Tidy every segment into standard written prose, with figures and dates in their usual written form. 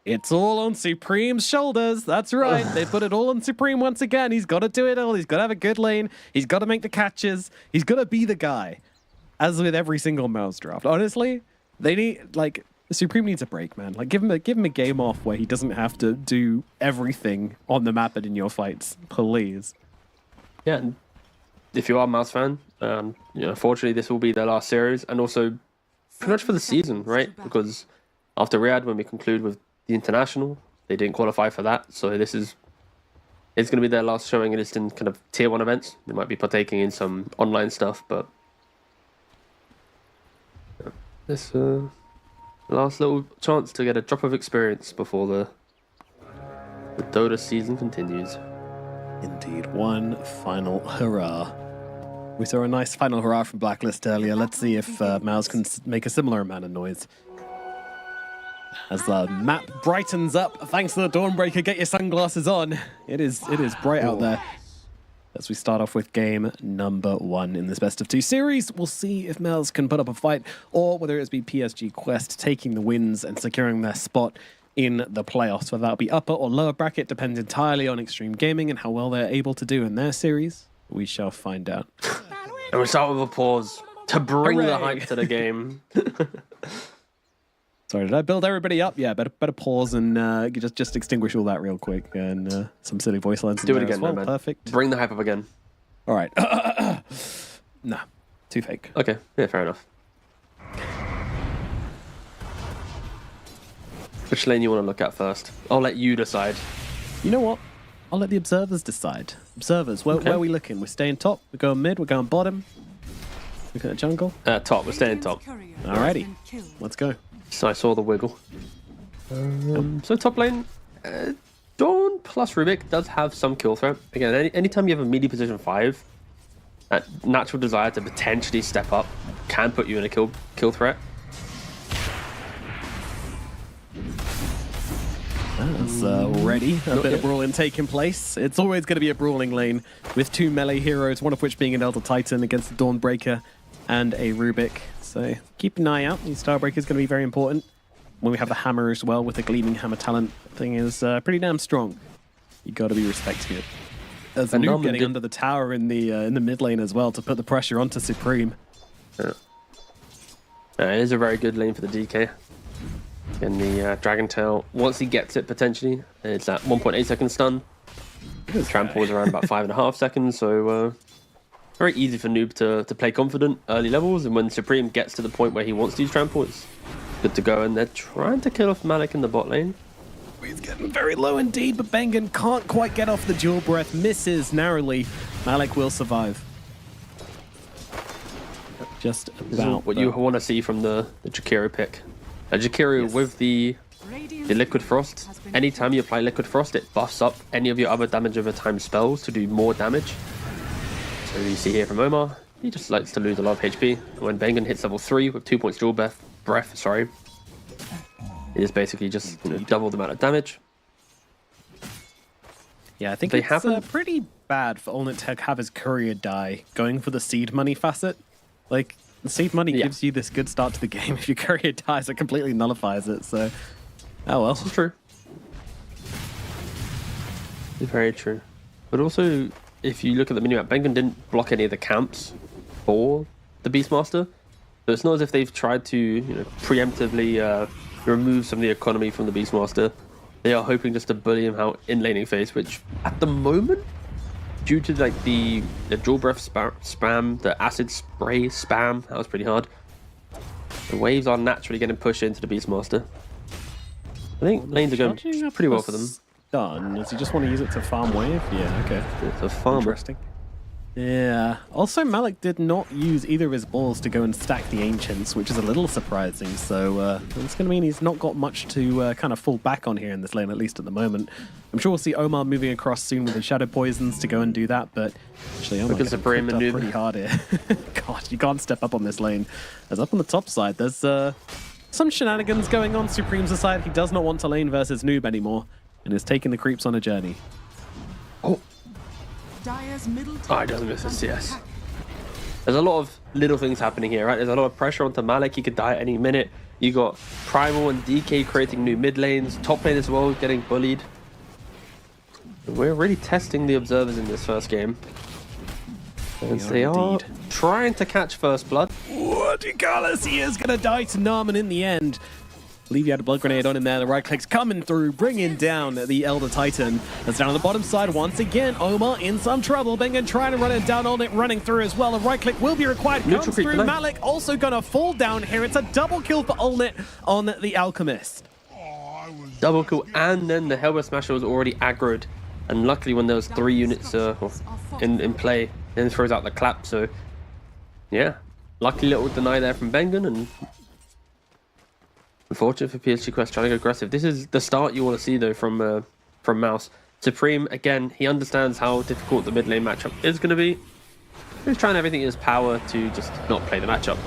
It's all on Supreme's shoulders. That's right. They put it all on Supreme once again. He's got to do it all. He's got to have a good lane. He's got to make the catches. He's got to be the guy. As with every single Mouz draft. Honestly, they need, like, Supreme needs a break, man. Like, give him a game off where he doesn't have to do everything on the map and in your fights. Please. Yeah, and if you are a Mouz fan, unfortunately this will be their last series, and also pretty much for the season, right? Because after Riyadh, when we conclude with the international, they didn't qualify for that, so it's going to be their last showing, at least in kind of tier 1 events. They might be partaking in some online stuff, but this last little chance to get a drop of experience before the Dota season continues. Indeed, one final hurrah. We saw a nice final hurrah from Blacklist earlier. Let's see if Mouz can make a similar amount of noise. As the map brightens up, thanks to the Dawnbreaker, get your sunglasses on. It is bright out there. As we start off with game number 1 in this best of 2 series, we'll see if Mouz can put up a fight, or whether it be PSG Quest taking the wins and securing their spot in the playoffs. Whether that'll be upper or lower bracket depends entirely on Extreme Gaming and how well they're able to do in their series. We shall find out. And we start with a pause to bring the hype to the game. Sorry, did I build everybody up? Yeah, better pause and just extinguish all that real quick. And some silly voice lines. Do it again, well. man. Perfect. Bring the hype up again. All right. Nah, too fake. Okay, yeah, fair enough. Which lane you want to look at first? I'll let you decide. You know what? I'll let the observers decide. Observers, where are we looking? We're staying top, we're going mid, we're going bottom. Look at the jungle. Top, we're staying top. Alrighty, let's go. So I saw the wiggle. So top lane, Dawn plus Rubik does have some kill threat. Again, anytime you have a melee position 5, that natural desire to potentially step up can put you in a kill threat. That's already a bit of brawling taking place. It's always going to be a brawling lane with 2 melee heroes, one of which being an Elder Titan against the Dawnbreaker and a Rubik. So keep an eye out. The Starbreaker is going to be very important. When we have the hammer as well with the Gleaming Hammer talent, thing is pretty damn strong. You got to be respecting it. As Noob getting under the tower in the mid lane as well to put the pressure onto Supreme. Yeah. It is a very good lane for the DK. And the Dragon Tail, once he gets it potentially, it's at 1.8 second stun. The trample is around about 5.5 seconds, so very easy for Noob to play confident early levels. And when Supreme gets to the point where he wants to use trample, it's good to go. And they're trying to kill off Malik in the bot lane. He's getting very low indeed, but Bengen can't quite get off the dual breath. Misses narrowly. Malik will survive. Just about what you want to see from the Jakiro pick. Jakiro with the Liquid Frost. Anytime you apply Liquid Frost, it buffs up any of your other damage over time spells to do more damage. So you see here from Omar, he just likes to lose a lot of HP. When Bengen hits level 3 with 2 points dual breath, it is basically just double the amount of damage. Yeah, I think it's pretty bad for Olnit to have his courier die going for the seed money facet. Like, the seed money gives you this good start to the game. If your courier dies, it completely nullifies it, so... Oh well. This is true. It's very true. But also, if you look at the minimap, Bengen didn't block any of the camps for the Beastmaster. So it's not as if they've tried to preemptively remove some of the economy from the Beastmaster. They are hoping just to bully him out in laning phase, which at the moment, due to like the dual breath spam, the acid spray spam, that was pretty hard. The waves are naturally getting pushed into the Beastmaster. I think lanes are going pretty well for them. Done. Does he just want to use it to farm wave? Yeah, okay. It's a farm. Interesting. Yeah. Also, Malik did not use either of his balls to go and stack the Ancients, which is a little surprising. So it's going to mean he's not got much to kind of fall back on here in this lane, at least at the moment. I'm sure we'll see Omar moving across soon with the Shadow Poisons to go and do that, but actually Omar gets pretty hard here. God, you can't step up on this lane. As up on the top side, there's some shenanigans going on. Supreme's aside, he does not want to lane versus Noob anymore, and is taking the creeps on a journey. Oh, he doesn't miss a CS. There's a lot of little things happening here, right? There's a lot of pressure onto Malik. He could die at any minute. You got Primal and DK creating new mid lanes. Top lane as well getting bullied. We're really testing the observers in this first game. As they are trying to catch first blood. What? Carlos, he is going to die to Narman in the end. I believe he had a blood grenade on him there. The right click's coming through, bringing down the Elder Titan. That's down on the bottom side once again. Omar in some trouble. Bengen trying to run it down on it, running through as well. A right click will be required. Comes through. Malik also going to fall down here. It's a double kill for Olnit on the Alchemist. Double kill, and then the Hellbear Smasher was already aggroed. And luckily when there was 3 units in play, then throws out the clap. So yeah, lucky little deny there from Bengen, and unfortunate for PSG Quest trying to go aggressive. This is the start you want to see though from Mouz. Supreme, again, he understands how difficult the mid lane matchup is going to be. He's trying everything in his power to just not play the matchup.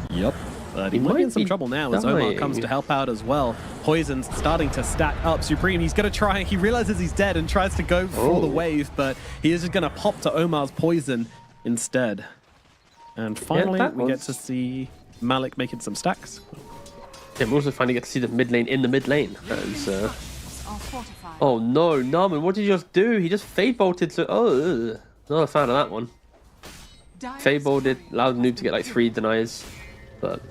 Yep. But he might be in some trouble now as Omar comes to help out as well. Poison's starting to stack up. Supreme, he's going to try, he realizes he's dead and tries to go for the wave, but he is just going to pop to Omar's poison instead. And finally, we get to see Malik making some stacks. Yeah, we also finally get to see the mid lane in the mid lane. Oh no, Narman, what did you just do? He just fade bolted, so not a fan of that one. Fade bolted, allowed Noob to get like 3 denies, but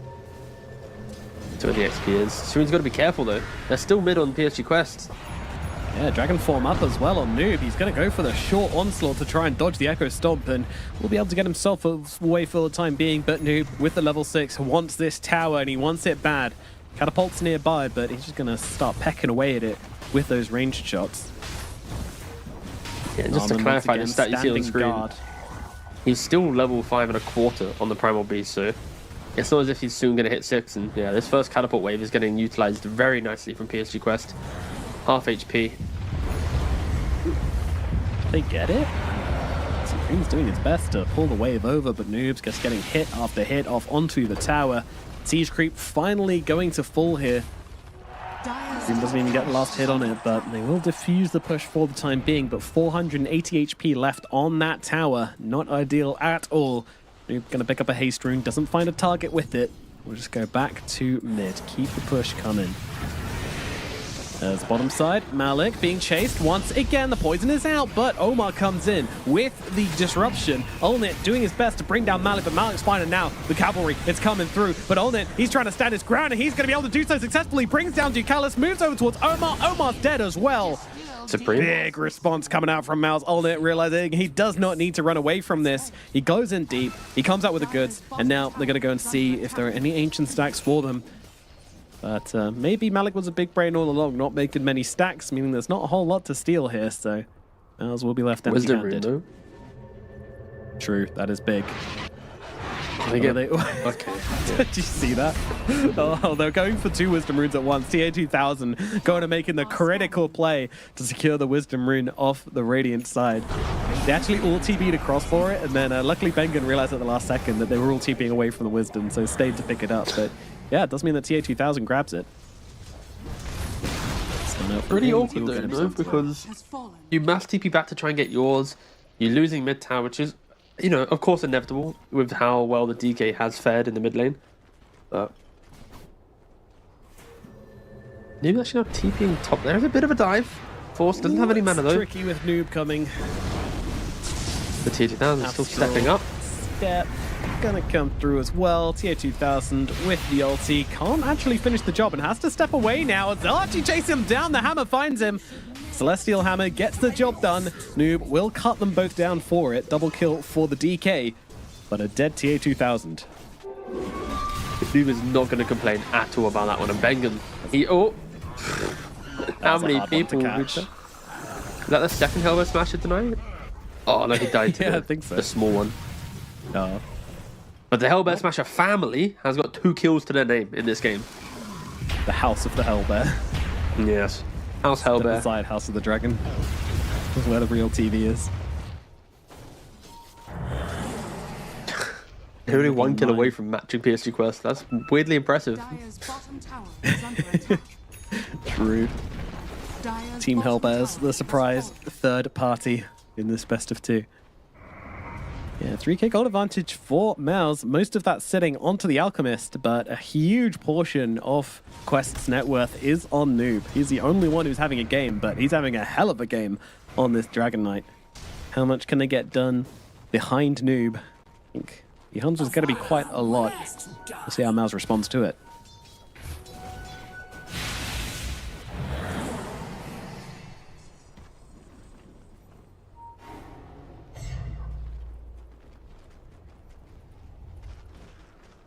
that's where the XP is. Surin's got to be careful though. They're still mid on PSG Quest. Yeah, Dragon Form up as well on Noob. He's going to go for the short onslaught to try and dodge the Echo Stomp, and will be able to get himself away for the time being. But Noob, with the level 6, wants this tower, and he wants it bad. Catapult's nearby, but he's just going to start pecking away at it with those ranged shots. Yeah, just to clarify the stat you see on the screen, he's still level 5.25 on the Primal Beast, so it's not as if he's soon going to hit 6. And yeah, this first catapult wave is getting utilized very nicely from PSG Quest. Half HP. They get it. Supreme's doing his best to pull the wave over, but Noob's just getting hit after hit off onto the tower. Siege Creep finally going to fall here. Supreme doesn't even get the last hit on it, but they will defuse the push for the time being. But 480 HP left on that tower. Not ideal at all. Noob going to pick up a haste rune, doesn't find a target with it. We'll just go back to mid. Keep the push coming. There's bottom side, Malik being chased once again. The poison is out, but Omar comes in with the disruption. Olnit doing his best to bring down Malik, but Malik's fine, and now the cavalry is coming through. But Olnit, he's trying to stand his ground, and he's going to be able to do so successfully. Brings down Ducalis, moves over towards Omar. Omar's dead as well. Supreme. Big response coming out from Mouz. Olnit realizing he does not need to run away from this. He goes in deep, he comes out with the goods, and now they're going to go and see if there are any ancient stacks for them. But maybe Malik was a big brain all along, not making many stacks, meaning there's not a whole lot to steal here, so Mouz will be left empty-handed. True, that is big. Okay. Did you see that? Oh, they're going for 2 Wisdom Runes at once. TA2000 going to making the critical play to secure the Wisdom Rune off the Radiant side. They actually all TP'd across for it, and then luckily Bengen realized at the last second that they were all TPing away from the Wisdom, so stayed to pick it up. But yeah, it does mean that TA2000 grabs it. Pretty awkward though, because you mass TP back to try and get yours. You're losing mid tower, which is, you know, of course inevitable with how well the DK has fared in the mid lane. But Noob actually not TPing top. There's a bit of a dive. Force doesn't have any mana though. Tricky with Noob coming. The TA2000 is still stepping up. Step. Gonna come through as well. TA2000 with the ulti. Can't actually finish the job and has to step away now. As Archie chases him down. The hammer finds him. Celestial Hammer gets the job done. Noob will cut them both down for it. Double kill for the DK. But a dead TA2000. Noob is not going to complain at all about that one. And Bengen, how many people? Is that the second Hellbear Smasher tonight? Oh no, he died to yeah, I think so. The small one. No. But the Hellbear Smasher family has got 2 kills to their name in this game. The House of the Hellbear. Yes. House Hellbear. Inside House of the Dragon. That's where the real TV is. They're only 1 kill away from matching PSG Quest. That's weirdly impressive. True. Team Hellbears, the surprise 3rd party in this best of 2. Yeah, 3k gold advantage for Mouz. Most of that sitting onto the Alchemist, but a huge portion of Quest's net worth is on Noob. He's the only one who's having a game, but he's having a hell of a game on this Dragon Knight. How much can they get done behind Noob? I think the Hunter's going to be quite a lot. We'll see how Mouz responds to it.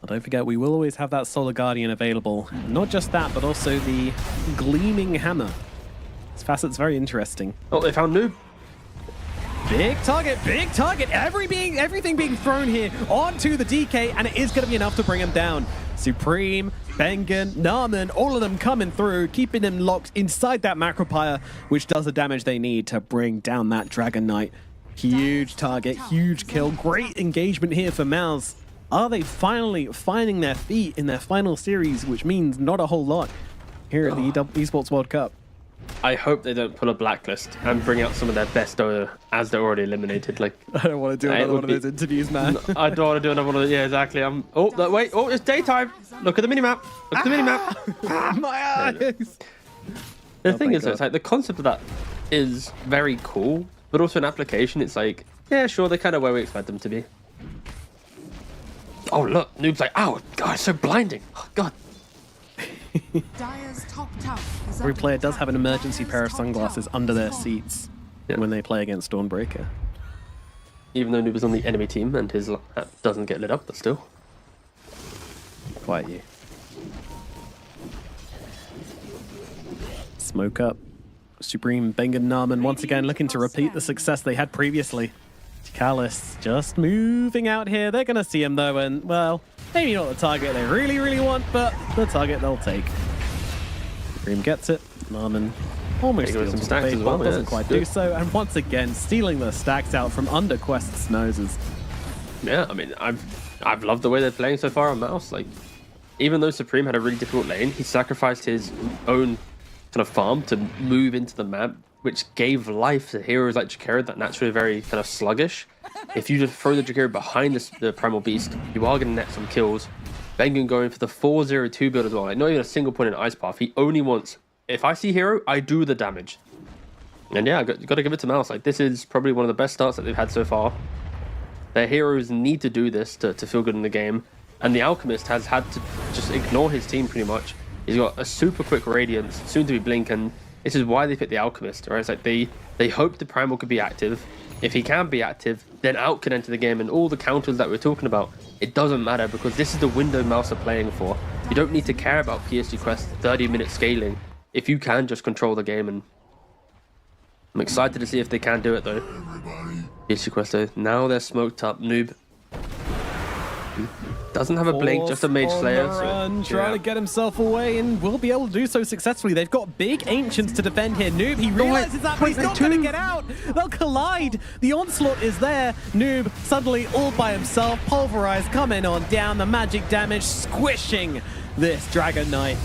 Don't forget, we will always have that Solar Guardian available. Not just that, but also the Gleaming Hammer. This facet's very interesting. Oh, they found Noob. Big target, big target. Everything being thrown here onto the DK, and it is going to be enough to bring him down. Supreme, Bengen, Naaman, all of them coming through, keeping him locked inside that Macropyre, which does the damage they need to bring down that Dragon Knight. Huge target, huge kill. Great engagement here for Mouz. Are they finally finding their feet in their final series, which means not a whole lot here at the Esports World Cup? I hope they don't pull a blacklist and bring out some of their best Dota as they're already eliminated. Like, I don't want to do another one of those interviews, man. I don't want to do another one of those. Yeah, exactly. Oh, wait. Oh, it's daytime. Look at the minimap. Look at the minimap. My eyes. The thing is, it's like the concept of that is very cool, but also in application, it's like, yeah, sure, they're kind of where we expect them to be. Oh, look. Noob's like, ow, God, it's so blinding. Oh, God. Every player does have an emergency pair of sunglasses under their seats when they play against Stormbreaker. Even though Noob is on the enemy team and his hat doesn't get lit up, but still. Quiet you. Smoke up. Supreme, Bengen, Naaman once again looking to repeat the success they had previously. Callus just moving out here. They're going to see him though, and well, maybe not the target they really want, but the target they'll take. Supreme gets it. Naaman almost steals some stacks as well, doesn't quite do so, and once again stealing the stacks out from under Quest's noses. Yeah, I mean, I've loved the way they're playing so far on Mouz. Like, even though Supreme had a really difficult lane, he sacrificed his own kind of farm to move into the map, which gave life to heroes like Jakiro that naturally are very kind of sluggish. If you just throw the Jakiro behind the Primal Beast, you are going to net some kills. Bengen going for the 4-0-2 build as well. Like, not even a single point in Ice Path. He only wants, if I see hero, I do the damage. And yeah, you got to give it to Mouz. Like, this is probably one of the best starts that they've had so far. Their heroes need to do this to feel good in the game. And the Alchemist has had to just ignore his team pretty much. He's got a super quick Radiance, soon to be Blink, and this is why they picked the Alchemist, right? It's like they hope the Primal could be active. If he can be active, then Out can enter the game, and all the counters that we're talking about, it doesn't matter because this is the window Mouz are playing for. You don't need to care about PSG Quest 30-minute scaling if you can just control the game, and I'm excited to see if they can do it though. PSG Quest though, now they're smoked up. Noob doesn't have a blink, just a Mage Slayer. Trying to get himself away, and will be able to do so successfully. They've got big Ancients to defend here. Noob, he realizes that, but he's not going to get out. They'll collide. The onslaught is there. Noob suddenly all by himself. Pulverize coming on down. The magic damage squishing this Dragon Knight.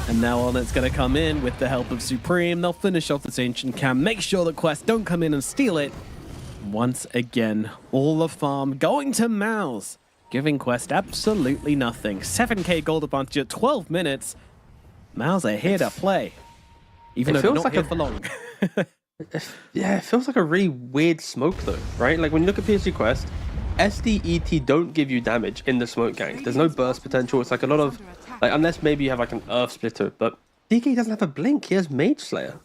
And now on it's going to come in with the help of Supreme. They'll finish off this Ancient Cam. Make sure the Quest don't come in and steal it. Once again, all the farm going to Mouz, giving Quest absolutely nothing. 7k gold advantage at 12 minutes. Mouz are here to play, even though they're not here for long. Yeah, it feels like a really weird smoke though, right? Like when you look at PSG Quest, SDET don't give you damage in the smoke gank. There's no burst potential. It's like a lot of, like, unless maybe you have like an Earth Splitter, but DK doesn't have a blink. He has Mage Slayer.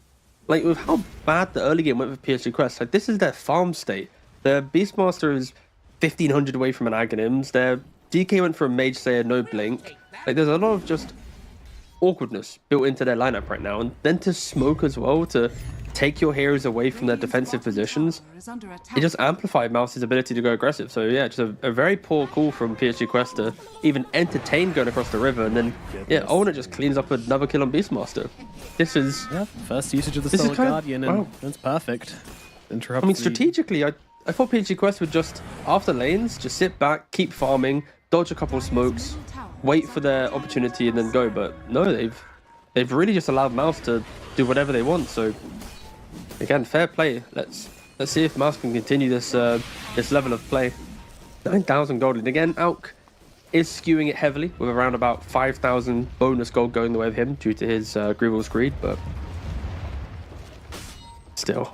Like, with how bad the early game went with PSG Quest, like, this is their farm state. Their Beastmaster is 1500 away from an Aghanims. Their DK went for a Mage Slayer, no blink. Like, there's a lot of just awkwardness built into their lineup right now. And then to smoke as well, to take your heroes away from their defensive positions, it just amplified Mouz's ability to go aggressive. So yeah, just a very poor call from PSG Quest to even entertain going across the river, and then yeah, Owner just cleans up another kill on Beastmaster. This is first usage of the Solar Guardian, and that's perfect. I mean, strategically, I thought PSG Quest would just, after lanes, just sit back, keep farming, dodge a couple of smokes, wait for their opportunity, and then go. But no, they've really just allowed Mouz to do whatever they want. So again, fair play. Let's Let's see if Mouz can continue this this level of play. 9,000 gold, and again, Auk is skewing it heavily with around about 5,000 bonus gold going the way of him due to his Grievous Greed, but still.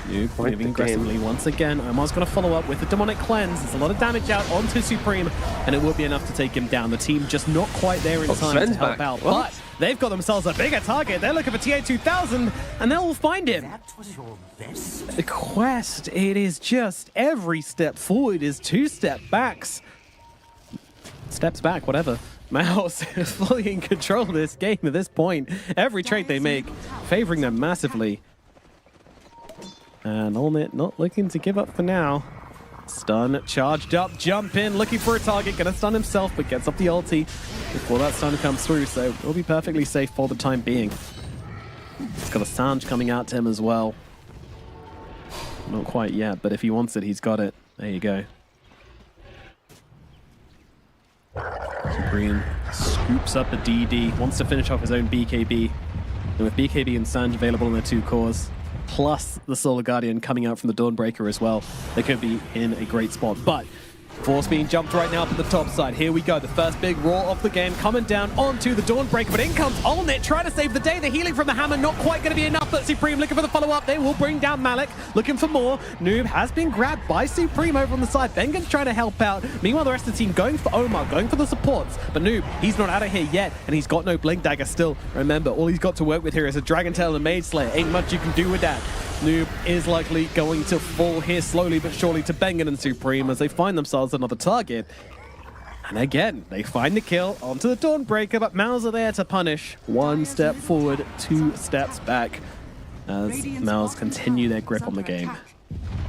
Noob moving aggressively once again. Omar's going to follow up with the Demonic Cleanse. There's a lot of damage out onto Supreme, and it will be enough to take him down. The team just not quite there in time Sven's to help back. out, What? but they've got themselves a bigger target. They're looking for TA2000, and they'll find him. That was your best. The quest, it is just every step forward is 2 step backs. Steps back, whatever. Mouz is fully in control of this game at this point. Every trade they make, favoring them massively. And Allnet not looking to give up for now. Stun charged up, jump in, looking for a target, gonna stun himself, but gets up the ulti before that stun comes through, so we'll be perfectly safe for the time being. He's got a Sanj coming out to him as well. Not quite yet, but if he wants it, he's got it. There you go. Supreme scoops up a DD, wants to finish off his own BKB. And with BKB and Sanj available in their 2 cores, plus the Solar Guardian coming out from the Dawnbreaker as well, they could be in a great spot. But Force being jumped right now up at the top side. Here we go, the first big roar of the game coming down onto the Dawnbreaker, but in comes Allnet trying to save the day. The healing from the hammer not quite going to be enough, but Supreme looking for the follow-up. They will bring down Malik, looking for more. Noob has been grabbed by Supreme over on the side. Bengen's trying to help out. Meanwhile, the rest of the team going for Omar, going for the supports, but Noob, he's not out of here yet, and he's got no Blink Dagger still. Remember, all he's got to work with here is a Dragon Tail and a Mage Slayer. Ain't much you can do with that. Noob is likely going to fall here slowly but surely to Bengen and Supreme as they find themselves another target. And again, they find the kill onto the Dawnbreaker, but Mouz are there to punish. 1 step forward, 2 steps back as Mouz continue their grip on the game.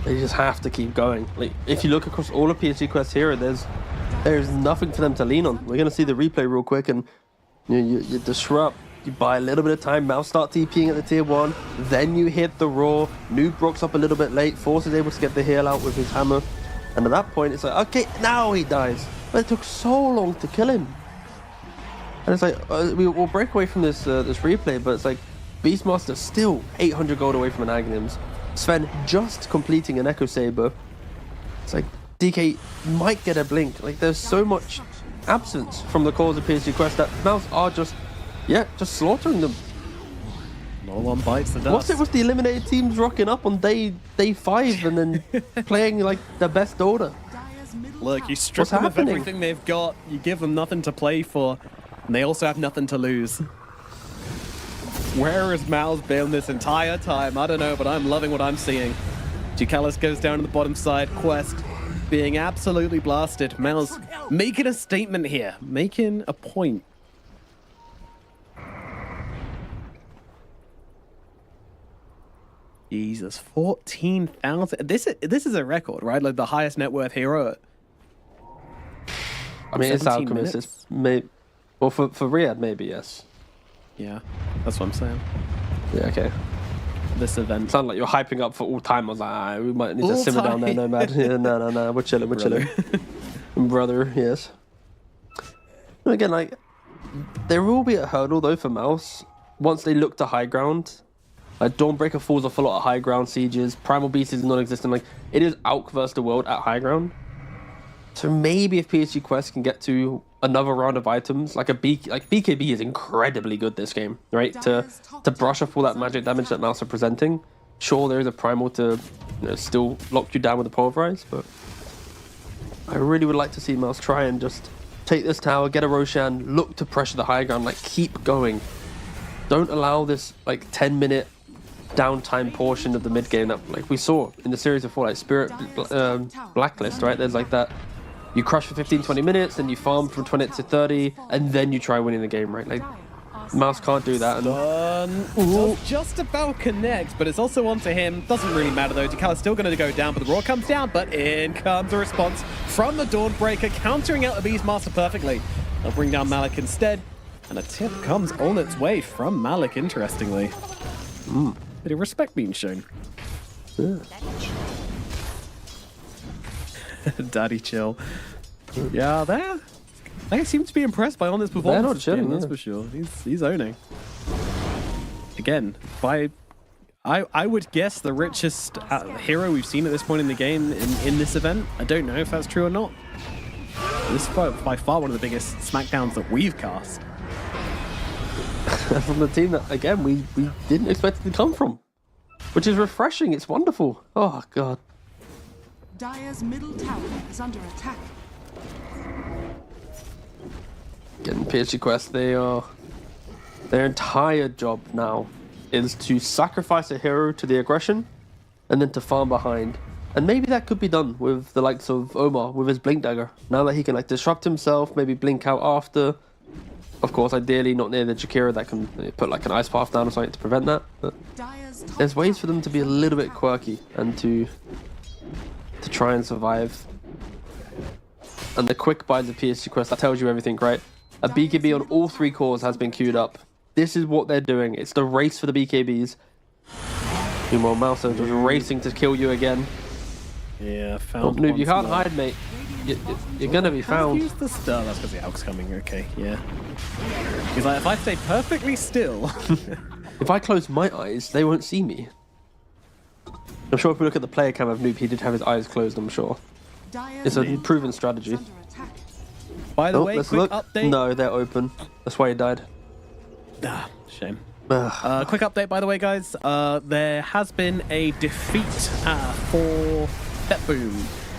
They just have to keep going. Like, if you look across all of PSG quests here, there's nothing for them to lean on. We're going to see the replay real quick, and you disrupt. You buy a little bit of time, Mouz start TPing at the tier 1, then you hit the roar. Noob rocks up a little bit late, Force is able to get the heal out with his hammer. And at that point, it's like, okay, now he dies. But it took so long to kill him. And it's like, we'll break away from this this replay, but it's like, Beastmaster still 800 gold away from an Aghanims. Sven just completing an Echo Saber. It's like, DK might get a blink. Like, there's so much absence from the cores of PSG Quest that Mouz are just slaughtering them. No one bites the dust. What's it with the eliminated teams rocking up on day 5 and then playing like the best Dota? Look, you strip them of everything they've got, you give them nothing to play for, and they also have nothing to lose. Where has Mouz been this entire time? I don't know, but I'm loving what I'm seeing. Ducalis goes down to the bottom side, Quest being absolutely blasted. Mouz making a statement here, making a point. Jesus, 14,000. This is a record, right? Like the highest net worth hero. I mean, it's Alchemist. It's well, for Riyadh, maybe, yes. Yeah, that's what I'm saying. Yeah, okay. This event. Sound like you're hyping up for all time. I was like, we might need to simmer down there, Nomad. Yeah, no, we're chilling, Brother, yes. And again, like, there will be a hurdle, though, for Mouz once they look to high ground. Dawnbreaker falls off a lot of high ground sieges. Primal Beast is non-existent. Like, it is Auk versus the world at high ground. So maybe if PSG Quest can get to another round of items, like BKB is incredibly good this game, right? To brush off all that magic damage that Mouz are presenting. Sure, there is a primal to still lock you down with the pulverize, but I really would like to see Mouz try and just take this tower, get a Roshan, look to pressure the high ground, like keep going. Don't allow this like 10-minute downtime portion of the mid game that like we saw in the series before, like Spirit Blacklist, right? There's like that, you crush for 15-20 minutes, then you farm from 20 to 30, and then you try winning the game, right? Like Mouz can't do that. And just about connect, but it's also onto him. Doesn't really matter though. Ducalis still going to go down, but the roar comes down, but in comes a response from the Dawnbreaker, countering out the Beastmaster perfectly. They'll bring down Malik instead, and a tip comes on its way from Malik, interestingly. Bit of respect being shown. Yeah. Daddy chill. Yeah, they seem to be impressed by Honest's performance. They're not chilling, that's for sure. He's owning. Again, I would guess the richest hero we've seen at this point in the game in this event. I don't know if that's true or not. This is by far one of the biggest Smackdowns that we've cast. From the team that, again, we didn't expect it to come from. Which is refreshing. It's wonderful. Oh, God. Dire's middle tower is under attack. Getting PSG Quest, their entire job now is to sacrifice a hero to the aggression and then to farm behind. And maybe that could be done with the likes of Omar with his Blink Dagger. Now that he can like disrupt himself, maybe blink out after. Of course, ideally not near the Jakira that can put like an ice path down or something to prevent that. But there's ways for them to be a little bit quirky and to try and survive. And the quick buys of PSG Quest, that tells you everything, right? A BKB on all 3 cores has been queued up. This is what they're doing. It's the race for the BKBs. Meanwhile, Mouz is just racing to kill you again. Yeah, found Noob, you can't more. hide, mate. You're gonna be found. Use the star. That's because the Alk's coming. Okay, yeah. He's like, if I stay perfectly still. If I close my eyes, they won't see me. I'm sure if we look at the player cam of Noob, he did have his eyes closed, I'm sure. It's a proven strategy. By the way, let's quick look. update. No, they're open. That's why he died. Ah, shame. Quick update, by the way, guys. There has been a defeat for Betboom.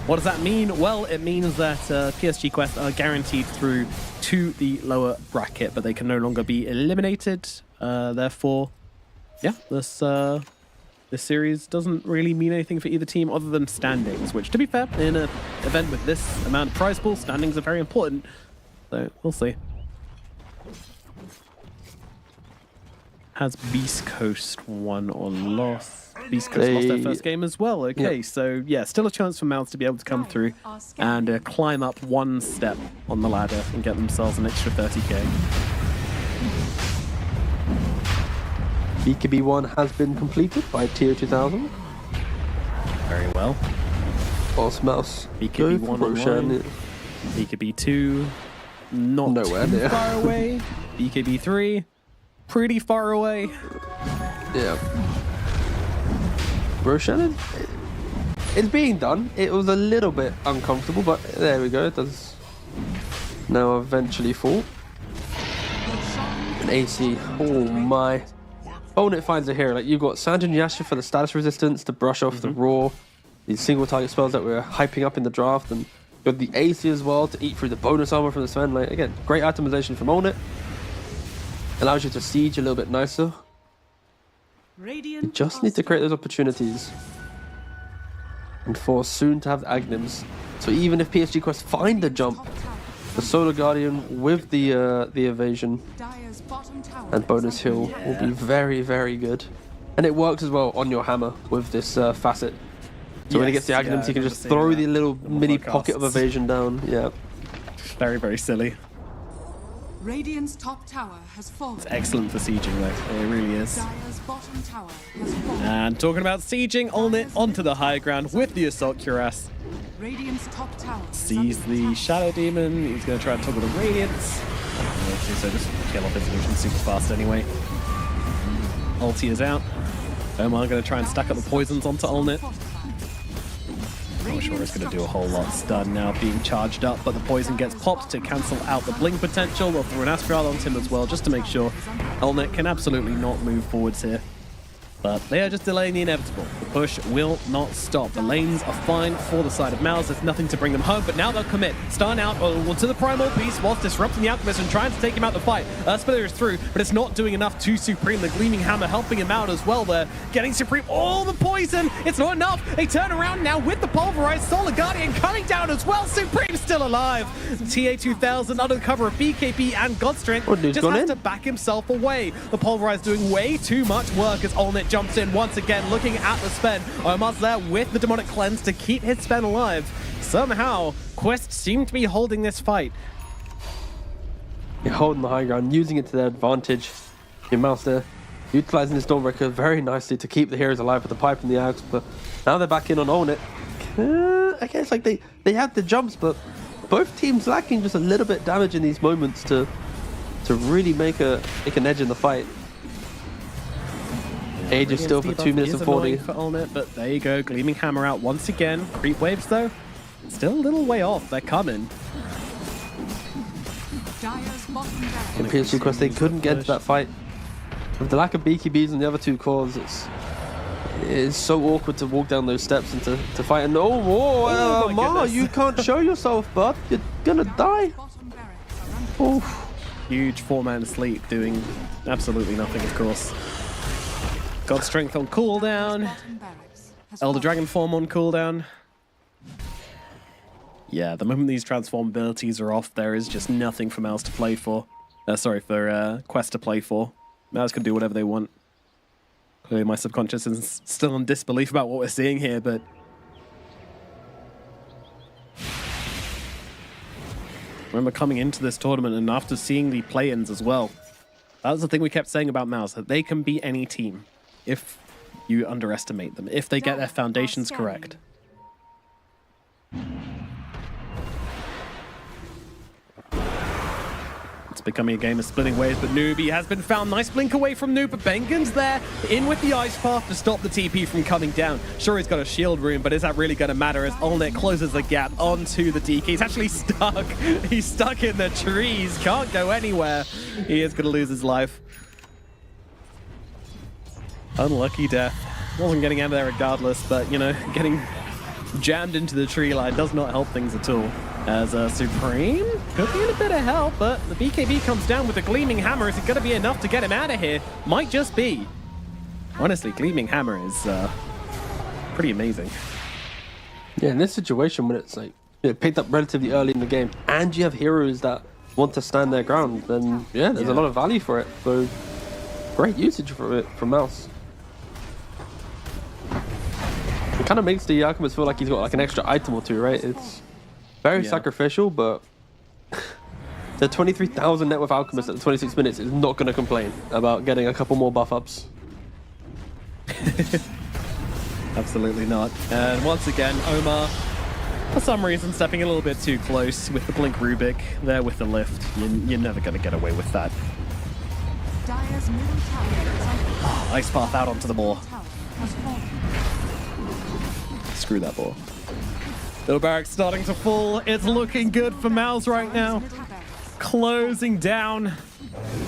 What does that mean? Well, it means that PSG Quest are guaranteed through to the lower bracket, but they can no longer be eliminated. Therefore, yeah, this series doesn't really mean anything for either team other than standings, which, to be fair, in an event with this amount of prize pool, standings are very important. So, we'll see. Has Beast Coast won or lost? Beast Coast lost their first game as well. Okay, so yeah, still a chance for Mouz to be able to come through and climb up 1 step on the ladder and get themselves an extra 30k. BKB 1 has been completed by Tier 2000. Very well. Boss Mouse. BKB 1 online. BKB 2, not nowhere too near. far away. BKB 3, pretty far away. Yeah. Roshannon, it's being done. It was a little bit uncomfortable, but there we go. It does now eventually fall. An AC. Oh my. It finds a hero. Like, you've got Sanjin Yasha for the status resistance to brush off the raw, these single target spells that we're hyping up in the draft, and you got the AC as well to eat through the bonus armor from the Sven. Like, again, great itemization from Olnit. Allows you to siege a little bit nicer. You just need to create those opportunities and for soon to have the Agnims. So even if PSG Quest find the jump, the Solar Guardian with the evasion and bonus heal will be very, very good. And it works as well on your hammer with this facet. So when he gets the Agnims, he can just throw the little mini pocket of evasion down. Yeah. Very, very silly. Radiant's top tower has fallen. It's excellent for sieging, though. It really is. Dire's bottom tower has fallen. And talking about sieging, Olnit onto the high ground with the Assault Cuirass. Radiant's top tower Sees the Shadow Demon. He's going to try and toggle the Radiance. So just kill off his vision super fast anyway. Ulti is out. Omar going to try and stack up the poisons onto Olnit. Not sure it's going to do a whole lot. Stun now being charged up, but the poison gets popped to cancel out the blink potential. They'll throw an Astral onto him as well, just to make sure Olnit can absolutely not move forwards here. But they are just delaying the inevitable. The push will not stop. The lanes are fine for the side of Mouz. There's nothing to bring them home, but now they'll commit. Stun out onto the Primal Beast whilst disrupting the Alchemist and trying to take him out the fight. Spiller is through, but it's not doing enough to Supreme. The Gleaming Hammer helping him out as well there. Getting Supreme all the poison. It's not enough. They turn around now with the Pulverized Solar Guardian coming down as well. Supreme still alive. TA2000 under the cover of BKB and Godstrength just has to back himself away. The Pulverized doing way too much work as Olnit jumps in once again, looking at the Sven. Omar's there with the Demonic Cleanse to keep his Sven alive. Somehow, Quest seem to be holding this fight. You're holding the high ground, using it to their advantage. Your Mouse there, utilizing the Stormbreaker very nicely to keep the heroes alive with the pipe and the axe, but now they're back in on Olnit. I guess like they have the jumps, but both teams lacking just a little bit damage in these moments to really make an edge in the fight. Age is still for 2 minutes and 40. For Ulnet, but there you go. Gleaming Hammer out once again. Creep waves, though, still a little way off. They're coming. Dire's bottom barracks. In PSG Quest, they couldn't get into that fight. With the lack of BKBs and the other two cores, it's so awkward to walk down those steps and to fight. And oh, Ma, you can't show yourself, bud. You're gonna die. Bottom barracks are under attack. Huge 4-man sleep doing absolutely nothing, of course. God Strength on cooldown. Bottom barracks has Elder fallen. Dragon form on cooldown. Yeah, the moment these transform abilities are off, there is just nothing for Mouz to play for. For Quest to play for. Mouz can do whatever they want. Clearly my subconscious is still in disbelief about what we're seeing here, but... remember coming into this tournament and after seeing the play-ins as well, that was the thing we kept saying about Mouz, that they can beat any team if you underestimate them, if they get their foundations correct. It's becoming a game of splitting ways, but Noob has been found. Nice blink away from Noob, but Bengen's there, in with the Ice Path to stop the TP from coming down. Sure, he's got a shield room, but is that really going to matter as Ulnet closes the gap onto the DK? He's actually stuck. He's stuck in the trees, can't go anywhere. He is going to lose his life. Unlucky death. Wasn't getting out of there regardless, but, you know, getting jammed into the tree line does not help things at all. As Supreme could be in a bit of help, but the BKB comes down with a Gleaming Hammer. Is it going to be enough to get him out of here? Might just be. Honestly, Gleaming Hammer is pretty amazing. Yeah, in this situation when it's like picked up relatively early in the game, and you have heroes that want to stand their ground, then yeah, there's a lot of value for it. So great usage for it from Mouz. It kind of makes the Alchemist feel like he's got like an extra item or two, right? It's very sacrificial, but the 23,000 net with Alchemist at 26 minutes is not going to complain about getting a couple more buff ups. Absolutely not. And once again, Omar, for some reason, stepping a little bit too close with the Blink Rubik there with the lift. You're never going to get away with that. Dire's middle tower is under attack. Ice Path out onto the boar. Tower has fallen. Screw that boar. Little barracks starting to fall. It's looking good for Mouz right now. Middle barracks. Closing down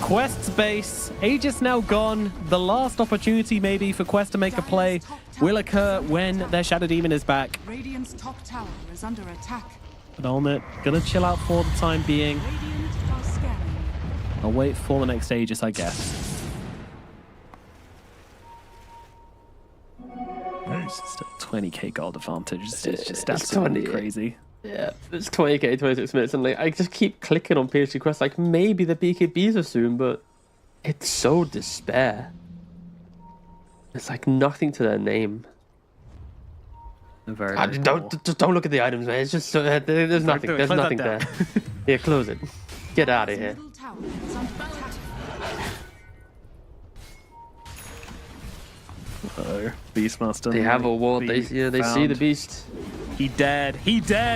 Quest's base. Aegis now gone. The last opportunity maybe for Quest to make a play will occur when their Shadow Demon is back. Radiant's top tower is under attack. But Ulnet gonna chill out for the time being. Radiant are scanning. I'll wait for the next Aegis, I guess. Still 20k gold advantage. It's just absolutely crazy. Yeah, it's 20k, 26 minutes, and like I just keep clicking on PSG Quest, like maybe the BKBs are soon, but it's so despair. It's like nothing to their name. Very Just don't look at the items, man. It's just there's nothing. There's Close nothing that there. down. Yeah, close it. Get out of here. Middle tower is under attack. Uh-oh. Beastmaster. They have a ward. They see the beast. He dared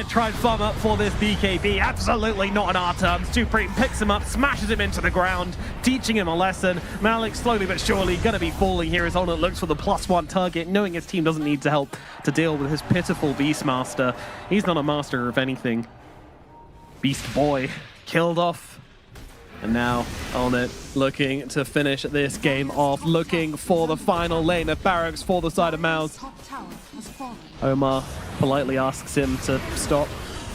try and farm up for this BKB. Absolutely not on our terms. Supreme picks him up, smashes him into the ground, teaching him a lesson. Malik slowly but surely going to be falling here as Ulnet looks for the +1 target, knowing his team doesn't need to help to deal with his pitiful Beastmaster. He's not a master of anything. Beast Boy killed off. And now Ulnet looking to finish this game off, looking for the final lane of barracks for the side of Mouz. Top tower has fallen. Omar politely asks him to stop,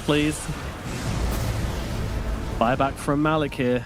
please. Buyback from Malik here.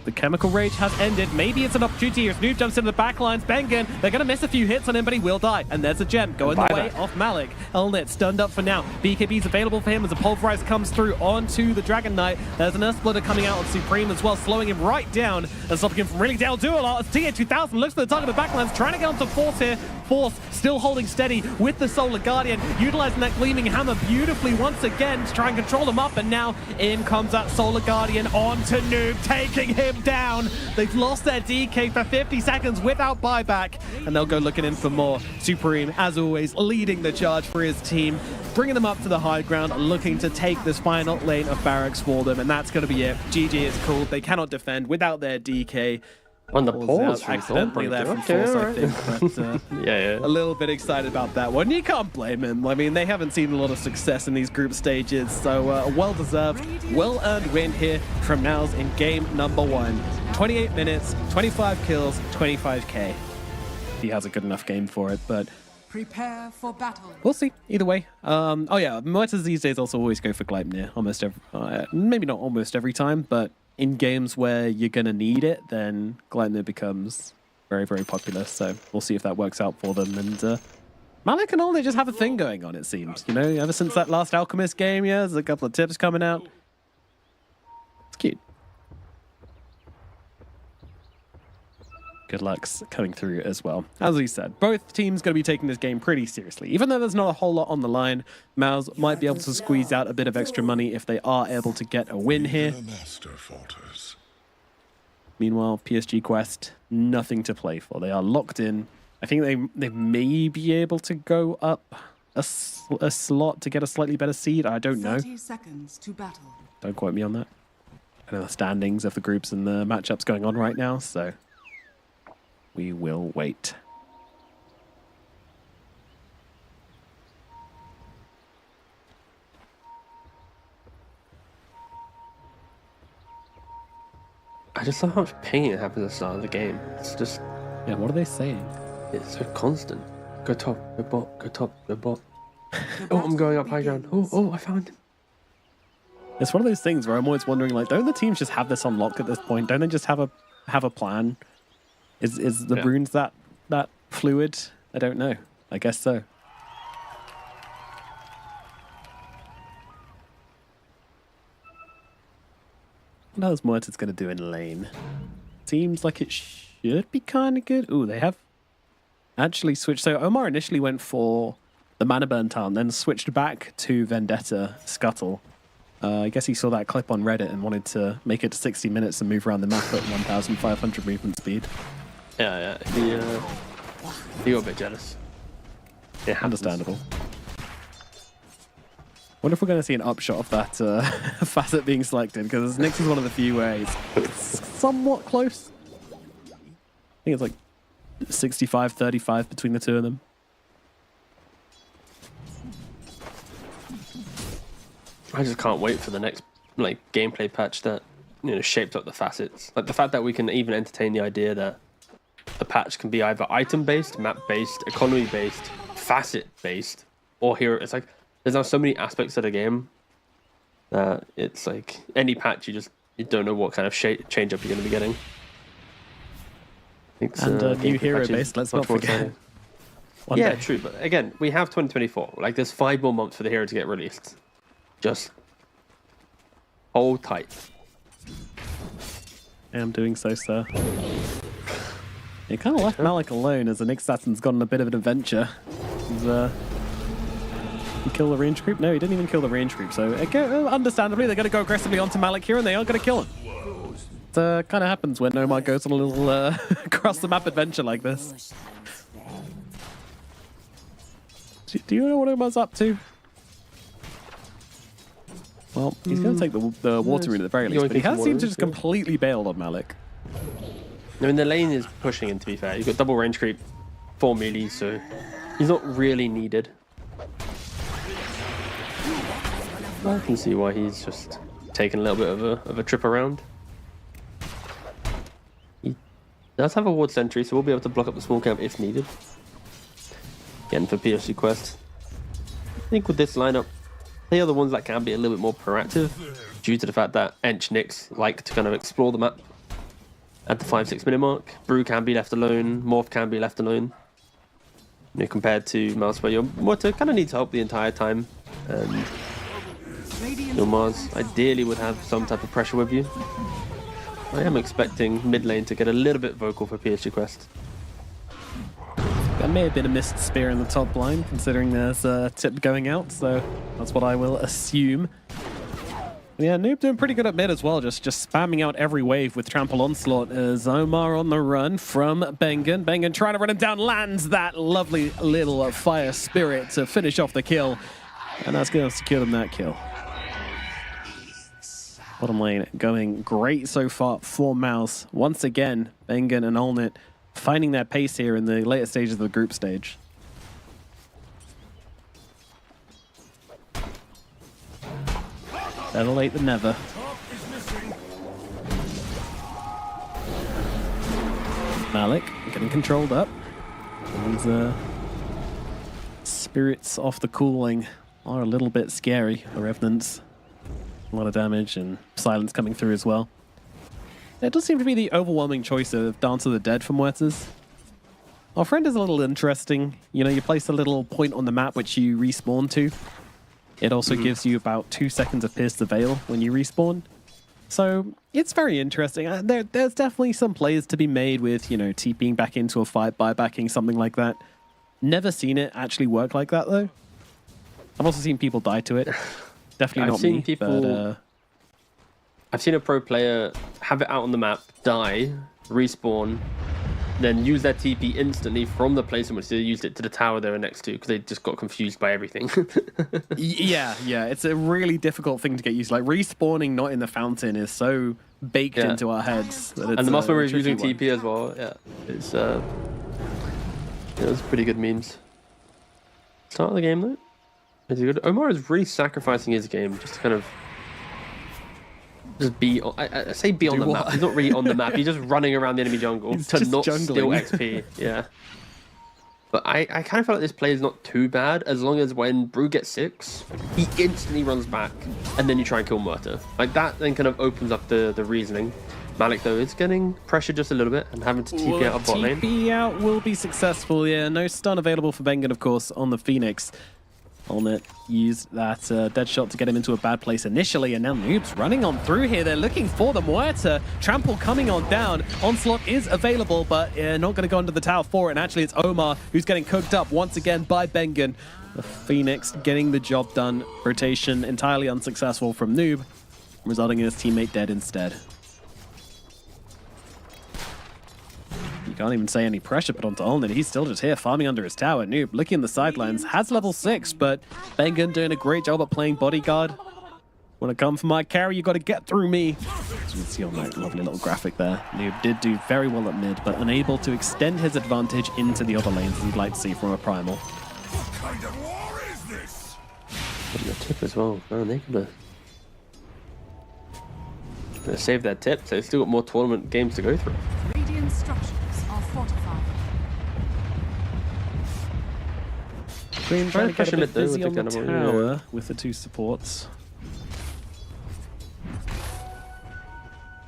The Chemical Rage has ended. Maybe it's an opportunity here. Snoop jumps into the backlines. Bengen, they're going to miss a few hits on him, but he will die. And there's a gem going the way of Malik. Ulnet stunned up for now. BKB's available for him as a Pulverize comes through onto the Dragon Knight. There's an Earth Splitter coming out on Supreme as well, slowing him right down and stopping him from really down do a lot. As TA2000 looks for the target of the backlines, trying to get onto Force here. Force still holding steady with the Solar Guardian, utilizing that Gleaming Hammer beautifully once again to try and control him up. And now in comes that Solar Guardian onto Noob, taking him down. They've lost their DK for 50 seconds without buyback, and they'll go looking in for more. Supreme, as always, leading the charge for his team, bringing them up to the high ground, looking to take this final lane of barracks for them, and that's going to be it. GG is called. They cannot defend without their DK. On the Pulls pause, out accidentally there from Force, I think. But yeah. a little bit excited about that one. You can't blame him. I mean, they haven't seen a lot of success in these group stages, so a well-deserved, well-earned win here from Mouz in game number 1. 28 minutes, 25 kills, 25k. He has a good enough game for it, but Prepare for battle. we'll see. Either way. Oh yeah, Muertas these days also always go for Gleipnir. Almost every, maybe not almost every time, but in games where you're going to need it, then Gleipnir becomes very, very popular. So we'll see if that works out for them. And Malik and all, they just have a thing going on, it seems. You know, ever since that last Alchemist game, yeah, there's a couple of tips coming out. It's cute. Good luck's coming through as well. As we said, both teams going to be taking this game pretty seriously. Even though there's not a whole lot on the line, Mouz might be able to squeeze out a bit of extra money if they are able to get a win here. Meanwhile, PSG Quest, nothing to play for. They are locked in. I think they may be able to go up a slot to get a slightly better seed. I don't know. 30 seconds to battle. Don't quote me on that. I know the standings of the groups and the matchups going on right now, so we will wait. I just love how much pain happens at the start of the game. It's just, Yeah, what are they saying? it's so constant. Go top, go bot, go top, go bot. The Oh, I'm going up battle high ground. begins. Oh, I found him. It's one of those things where I'm always wondering, like, don't the teams just have this on lock at this point? Don't they just have a plan? Is the Yeah. runes that fluid? I don't know. I guess so. What else Muerta's going to do in lane? Seems like it should be kind of good. Ooh, they have actually switched. So Omar initially went for the Mana Burn Tarn, then switched back to Vendetta Scuttle. I guess he saw that clip on Reddit and wanted to make it to 60 minutes and move around the map at 1,500 movement speed. Yeah. He got a bit jealous. Yeah, Understandable. Wonder if we're going to see an upshot of that facet being selected, because Nyx is one of the few where he's somewhat close. I think it's like 65-35 between the two of them. I just can't wait for the next gameplay patch that shapes up the facets. Like the fact that we can even entertain the idea that the patch can be either item based, map based, economy based, facet based, or hero. It's like there's now so many aspects of the game that it's like any patch you don't know what kind of change up you're going to be getting. And new hero based, let's not forget. Yeah, true. But again, we have 2024. Like there's 5 more months for the hero to get released. Just hold tight. I am doing so, sir. You kind of left Malik alone as the Nyx assassin's gone on a bit of an adventure. He's he killed the range creep? No, he didn't even kill the range creep. So understandably, they're going to go aggressively onto Malik here, and they are going to kill him. It kind of happens when Omar goes on a little across the map adventure like this. Do you know what Omar's up to? Well, he's going to take the water rune at the very least, but he has seemed to just completely bailed on Malik. I mean, the lane is pushing in, to be fair. You've got double range creep, 4 melee, so he's not really needed. I can see why he's just taking a little bit of a trip around. He does have a ward sentry, so we'll be able to block up the small camp if needed. Again, for PSG Quest. I think with this lineup, they are the ones that can be a little bit more proactive due to the fact that Ench Nyx like to kind of explore the map at the 5-6 minute mark. Brew can be left alone, Morph can be left alone. Compared to Mouse, where your Mortar kind of needs help the entire time. And your Mars ideally would have some type of pressure with you. I am expecting mid lane to get a little bit vocal for PSG Quest. That may have been a missed spear in the top line, considering there's a tip going out, so that's what I will assume. Yeah, Noob doing pretty good at mid as well, just spamming out every wave with Trample Onslaught as Omar on the run from Bengen. Bengen trying to run him down, lands that lovely little fire spirit to finish off the kill, and that's going to secure them that kill. Bottom lane going great so far for Mouz. Once again, Bengen and Olnit finding their pace here in the later stages of the group stage. Better late than never. Malik getting controlled up. These spirits off the cooling are a little bit scary. The Revenants, a lot of damage and silence coming through as well. It does seem to be the overwhelming choice of Dance of the Dead for Muertas. Our friend is a little interesting. You know, you place a little point on the map which you respawn to. It also gives you about 2 seconds of Pierce the Veil when you respawn. So it's very interesting. There's definitely some plays to be made with, you know, TPing back into a fight, buybacking, something like that. Never seen it actually work like that, though. I've also seen people die to it. Definitely not me. But, I've seen a pro player have it out on the map, die, respawn, then use their TP instantly from the place in which they used it to the tower they were next to because they just got confused by everything. yeah, it's a really difficult thing to get used to. Like, respawning not in the fountain is so baked into our heads. That it's, and the muscle memory of using TP as well, it's pretty good memes. Start of the game, though. Is he good? Omar is really sacrificing his game just to kind of just be on, I say be on the map. He's not really on the map. He's just running around the enemy jungle to not steal XP. Yeah. But I kind of feel like this play is not too bad as long as when Brew gets 6, he instantly runs back and then you try and kill Murta. Like that then kind of opens up the reasoning. Malik, though, is getting pressured just a little bit and having to TP out of bot lane. TP out will be successful, yeah. No stun available for Bengen, of course, on the Phoenix. Olnit used that dead shot to get him into a bad place initially, and now Noob's running on through here. They're looking for the Muerta. Trample coming on down. Onslaught is available, but not going to go under the tower for it. And actually, it's Omar who's getting cooked up once again by Bengen. The Phoenix getting the job done. Rotation entirely unsuccessful from Noob, resulting in his teammate dead instead. You can't even say any pressure put onto Olnit. He's still just here farming under his tower. Noob looking in the sidelines, has level 6, but Bengen doing a great job at playing bodyguard. Want to come for my carry, you got to get through me. As you can see on that lovely little graphic there, Noob did do very well at mid, but unable to extend his advantage into the other lanes as you'd like to see from a Primal. What kind of war is this? Got a tip as well. Oh, they're gonna save their tip, so they've still got more tournament games to go through. Radiant structures are fortified. Queen trying to get a bit busy on the tower tower with the 2 supports.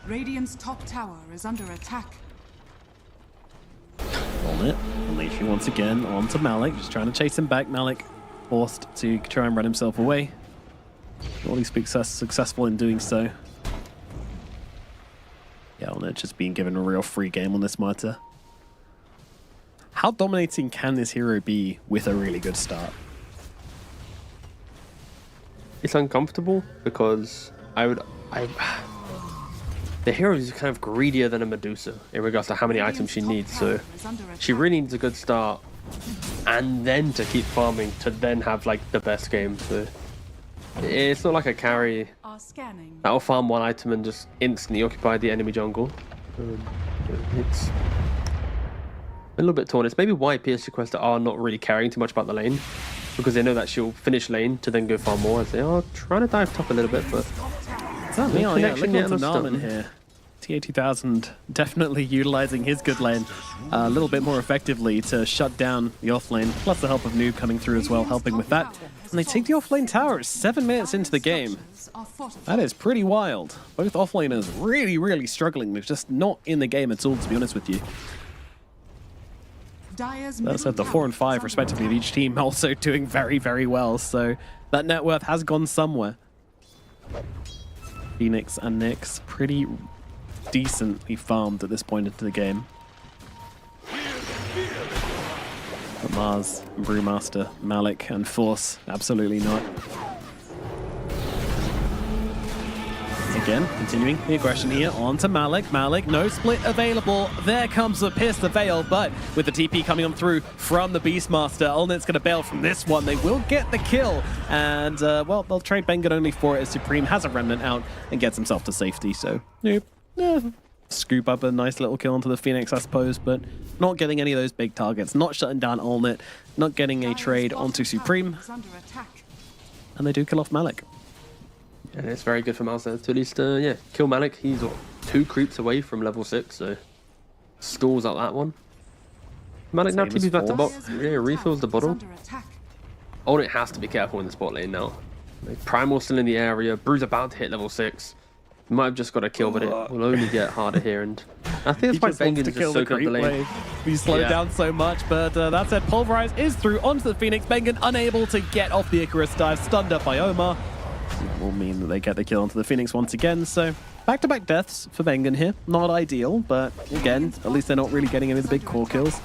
Radiant's top tower is under attack. Olnit unleashing once again onto Malik, just trying to chase him back. Malik forced to try and run himself away. All he's successful in doing so. Yeah, Olnit just being given a real free game on this Muerta. How dominating can this hero be with a really good start? It's uncomfortable because the hero is kind of greedier than a Medusa in regards to how many items she needs, so she really needs a good start and then to keep farming to then have like the best game. So it's not like a carry that'll farm 1 item and just instantly occupy the enemy jungle. It's a little bit torn. It's maybe why PSG Questa are not really caring too much about the lane, because they know that she'll finish lane to then go farm more, as they are trying to dive top a little bit, but Certainly, yeah, looking at Naaman here. TA2000 definitely utilizing his good lane a little bit more effectively to shut down the offlane, plus the help of Noob coming through as well, helping with that. And they take the offlane tower 7 minutes into the game. That is pretty wild. Both offlaners really, really struggling. They're just not in the game at all, to be honest with you. That said, the 4 and 5 respectively of each team also doing very, very well. So that net worth has gone somewhere. Phoenix and Nyx pretty decently farmed at this point into the game. But Mars, Brewmaster, Malik, and Force, absolutely not. Again, continuing the aggression here onto Malik. Malik, no split available. There comes the Pierce the Veil, but with the TP coming on through from the Beastmaster, Ulnit's going to bail from this one. They will get the kill, and, well, they'll trade Bengen only for it as Supreme has a Remnant out and gets himself to safety, so, nope. Scoop up a nice little kill onto the Phoenix, I suppose, but not getting any of those big targets, not shutting down Ulnit, not getting a trade onto Supreme, and they do kill off Malik. And it's very good for Mouz to at least, yeah, kill Malik. He's what, 2 creeps away from level 6, so stalls out that one. Malik now TP's back to bot. Yeah, refills the bottle. Ulnit has to be careful in the spot lane now. Like, Primal's still in the area. Bru's about to hit level 6. Might have just got a kill, but it will only get harder here. And I think that's why Bengen just soak up the lane. He slowed down so much, but that said, Pulverize is through onto the Phoenix. Bengen unable to get off the Icarus dive, stunned up by Omar. It will mean that they get the kill onto the Phoenix once again, so back-to-back deaths for Bengen here. Not ideal, but again, at least they're not really getting any of the big core kills.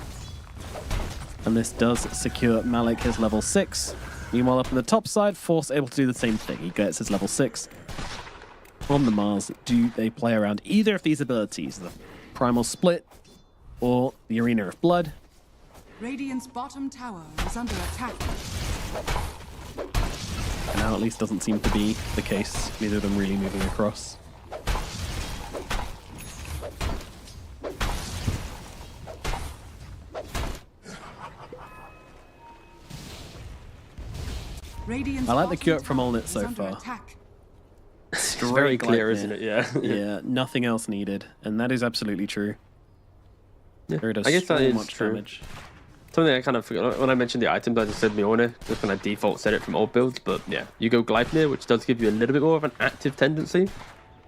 And this does secure Malik his level 6. Meanwhile, up on the top side, Force able to do the same thing. He gets his level 6. On the Mars, do they play around either of these abilities, the Primal Split or the Arena of Blood? Radiant's bottom tower is under attack. Now at least doesn't seem to be the case, neither of them really moving across. I like the Q up from Ulnit so far. It's very clear, isn't it? Yeah. Yeah, nothing else needed, and that is absolutely true. Yeah. There does I guess that so is much true. Damage. Something I kind of forgot when I mentioned the items, I just said Mjolnir, just when I default set it from old builds. But yeah, you go Gleipnir, which does give you a little bit more of an active tendency,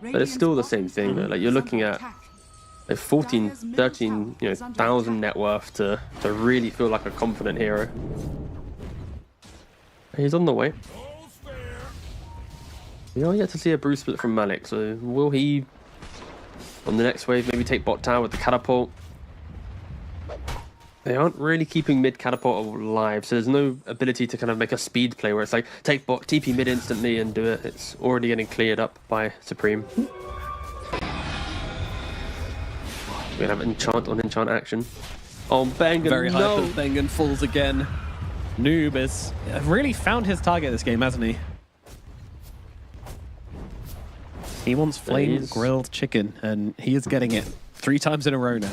but it's still the same thing. Like you're looking at like 14, 13, thousand net worth to really feel like a confident hero. He's on the way. We don't yet to see a Bruce split from Malik, so will he on the next wave maybe take bot tower with the catapult? They aren't really keeping mid catapult alive, so there's no ability to kind of make a speed play where it's like take bot, TP mid instantly and do it. It's already getting cleared up by Supreme. We're gonna have enchant on enchant action. Oh, Bengen, Very high, no! but Bengen falls again. Noob has really found his target this game, hasn't he? He wants flame grilled chicken, and he is getting it 3 times in a row now.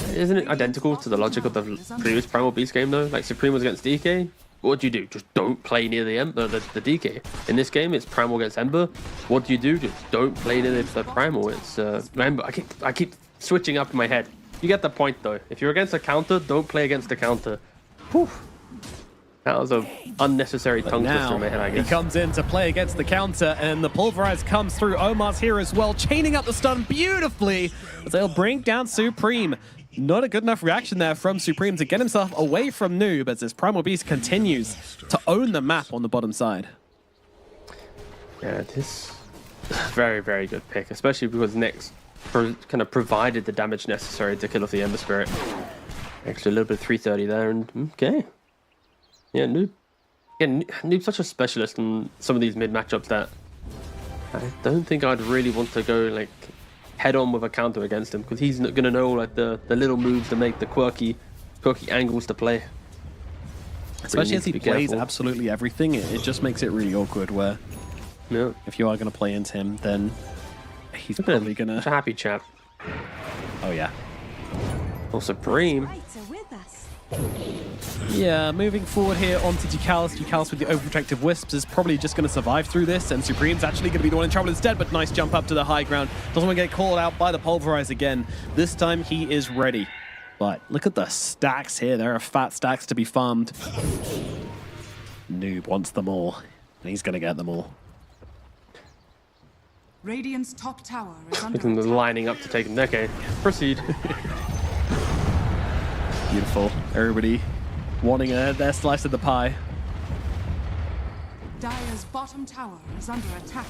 Isn't it identical to the logic of the previous Primal Beast game though? Like Supreme was against DK. What do? Just don't play near the Ember, the DK. In this game, it's Primal against Ember. What do? Just don't play near the Primal. It's Ember. I keep switching up in my head. You get the point though. If you're against a counter, don't play against the counter. Whew. That was an unnecessary tongue twister in my head, I guess. He comes in to play against the counter, and the Pulverize comes through. Omar's here as well, chaining up the stun beautifully, as they'll bring down Supreme. Not a good enough reaction there from Supreme to get himself away from Noob, as this Primal Beast continues to own the map on the bottom side. Yeah, this very, very good pick, especially because Nyx kind of provided the damage necessary to kill off the Ember Spirit. Actually, a little bit of 330 there, and okay. Yeah, Noob. Yeah, Noob's such a specialist in some of these mid matchups that I don't think I'd really want to go like head on with a counter against him, because he's not gonna know like the little moves to make the quirky angles to play. Especially as he plays absolutely everything, it just makes it really awkward. Where if you are gonna play into him, then he's probably gonna. Such a happy chap. Oh yeah. Oh, Supreme. Yeah, moving forward here onto Ducalis. Ducalis with the overprotective wisps is probably just going to survive through this, and Supreme's actually going to be the one in trouble instead, but nice jump up to the high ground. Doesn't want to get called out by the Pulverize again. This time he is ready. But look at the stacks here. There are fat stacks to be farmed. Noob wants them all, and he's going to get them all. Radiant's top tower is under Looking attack. lining up to take him. Okay, proceed. Beautiful. Everybody wanting their slice of the pie. Dire's bottom tower is under attack.